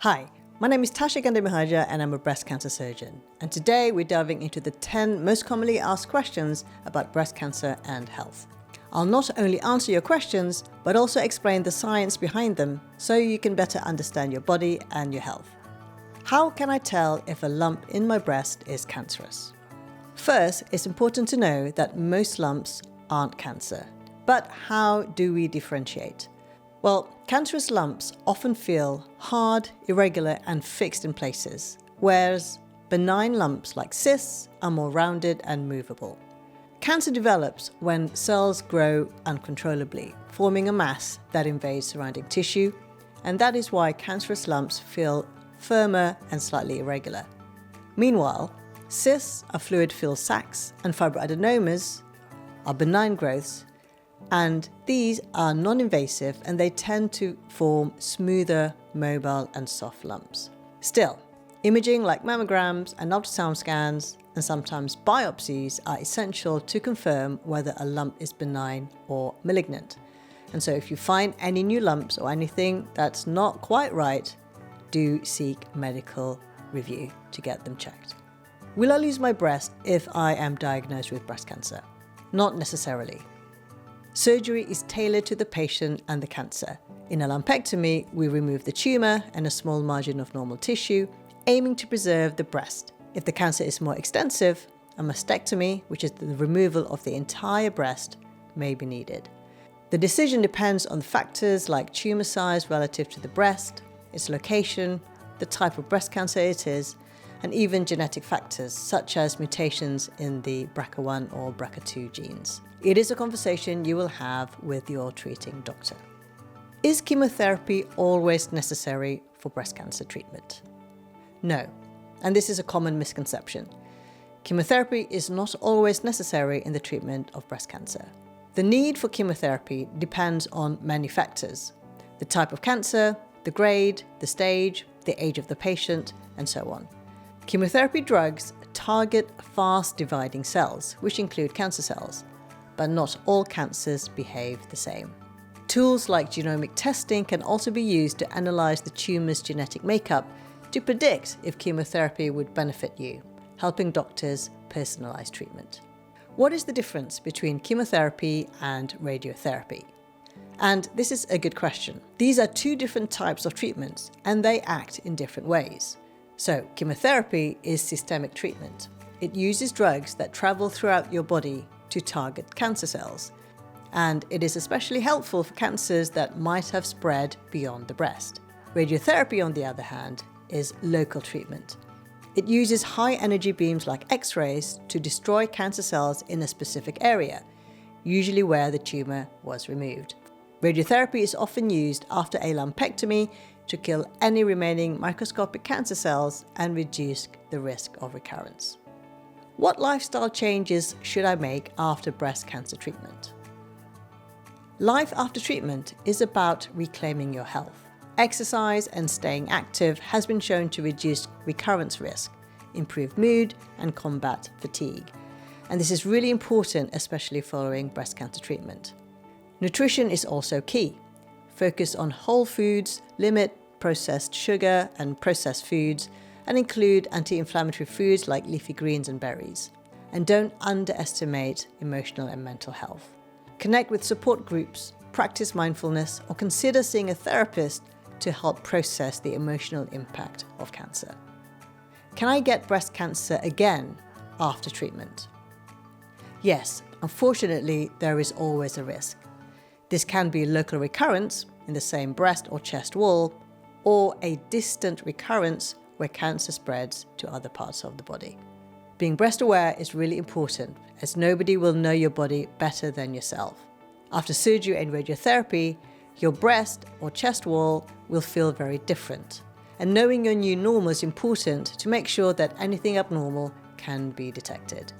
Hi, my name is Tasha and I'm a breast cancer surgeon. And today we're diving into the 10 most commonly asked questions about breast cancer and health. I'll not only answer your questions, but also explain the science behind them so you can better understand your body and your health. How can I tell if a lump in my breast is cancerous? First, it's important to know that most lumps aren't cancer. But how do we differentiate? Well, cancerous lumps often feel hard, irregular, and fixed in places, whereas benign lumps like cysts are more rounded and movable. Cancer develops when cells grow uncontrollably, forming a mass that invades surrounding tissue, and that is why cancerous lumps feel firmer and slightly irregular. Meanwhile, cysts are fluid-filled sacs, and fibroadenomas are benign growths, and these are non-invasive and they tend to form smoother, mobile and soft lumps. Still, imaging like mammograms and ultrasound scans and sometimes biopsies are essential to confirm whether a lump is benign or malignant. And so if you find any new lumps or anything that's not quite right, do seek medical review to get them checked. Will I lose my breast if I am diagnosed with breast cancer? Not necessarily. Surgery is tailored to the patient and the cancer. In a lumpectomy, we remove the tumour and a small margin of normal tissue, aiming to preserve the breast. If the cancer is more extensive, a mastectomy, which is the removal of the entire breast, may be needed. The decision depends on factors like tumour size relative to the breast, its location, the type of breast cancer it is, and even genetic factors such as mutations in the BRCA1 or BRCA2 genes. It is a conversation you will have with your treating doctor. Is chemotherapy always necessary for breast cancer treatment? No, and this is a common misconception. Chemotherapy is not always necessary in the treatment of breast cancer. The need for chemotherapy depends on many factors: the type of cancer, the grade, the stage, the age of the patient, and so on. Chemotherapy drugs target fast-dividing cells, which include cancer cells, but not all cancers behave the same. Tools like genomic testing can also be used to analyze the tumor's genetic makeup to predict if chemotherapy would benefit you, helping doctors personalize treatment. What is the difference between chemotherapy and radiotherapy? And this is a good question. These are two different types of treatments, and they act in different ways. So, chemotherapy is systemic treatment. It uses drugs that travel throughout your body to target cancer cells. And it is especially helpful for cancers that might have spread beyond the breast. Radiotherapy, on the other hand, is local treatment. It uses high-energy beams like X-rays to destroy cancer cells in a specific area, usually where the tumor was removed. Radiotherapy is often used after a lumpectomy to kill any remaining microscopic cancer cells and reduce the risk of recurrence. What lifestyle changes should I make after breast cancer treatment? Life after treatment is about reclaiming your health. Exercise and staying active has been shown to reduce recurrence risk, improve mood, and combat fatigue. And this is really important, especially following breast cancer treatment. Nutrition is also key. Focus on whole foods, limit processed sugar and processed foods, and include anti-inflammatory foods like leafy greens and berries. And don't underestimate emotional and mental health. Connect with support groups, practice mindfulness, or consider seeing a therapist to help process the emotional impact of cancer. Can I get breast cancer again after treatment? Yes, unfortunately, there is always a risk. This can be local recurrence in the same breast or chest wall, or a distant recurrence where cancer spreads to other parts of the body. Being breast aware is really important, as nobody will know your body better than yourself. After surgery and radiotherapy, your breast or chest wall will feel very different. And knowing your new normal is important to make sure that anything abnormal can be detected.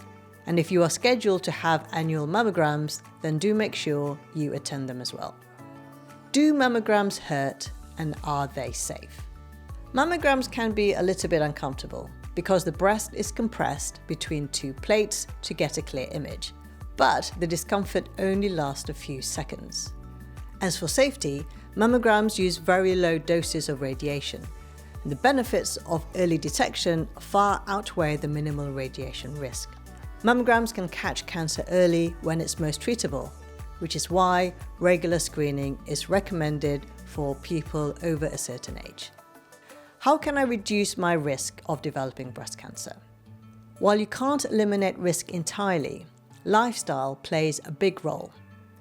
And if you are scheduled to have annual mammograms, then do make sure you attend them as well. Do mammograms hurt, and are they safe? Mammograms can be a little bit uncomfortable because the breast is compressed between two plates to get a clear image, but the discomfort only lasts a few seconds. As for safety, mammograms use very low doses of radiation, The benefits of early detection far outweigh the minimal radiation risk. Mammograms can catch cancer early when it's most treatable, which is why regular screening is recommended for people over a certain age. How can I reduce my risk of developing breast cancer? While you can't eliminate risk entirely, lifestyle plays a big role.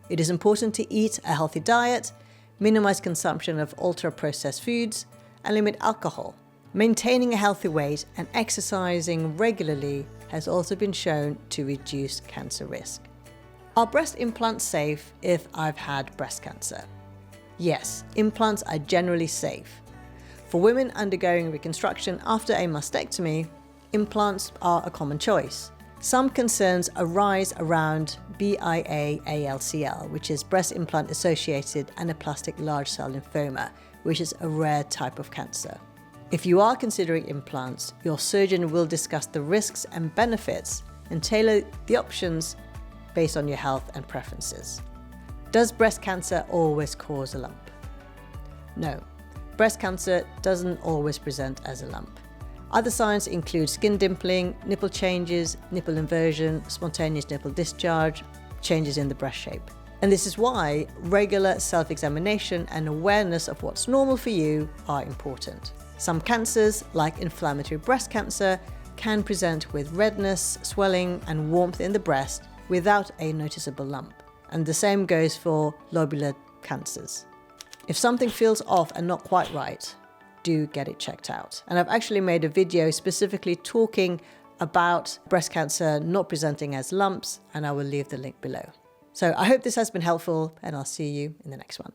It is important to eat a healthy diet, minimize consumption of ultra-processed foods, and limit alcohol. Maintaining a healthy weight and exercising regularly has also been shown to reduce cancer risk. Are breast implants safe if I've had breast cancer? Yes, implants are generally safe. For women undergoing reconstruction after a mastectomy, implants are a common choice. Some concerns arise around BIA-ALCL, which is breast implant-associated anaplastic large cell lymphoma, which is a rare type of cancer. If you are considering implants, your surgeon will discuss the risks and benefits and tailor the options based on your health and preferences. Does breast cancer always cause a lump? No, breast cancer doesn't always present as a lump. Other signs include skin dimpling, nipple changes, nipple inversion, spontaneous nipple discharge, changes in the breast shape. And this is why regular self-examination and awareness of what's normal for you are important. Some cancers, like inflammatory breast cancer, can present with redness, swelling, and warmth in the breast without a noticeable lump. And the same goes for lobular cancers. If something feels off and not quite right, do get it checked out. And I've actually made a video specifically talking about breast cancer not presenting as lumps, and I will leave the link below. So I hope this has been helpful, and I'll see you in the next one.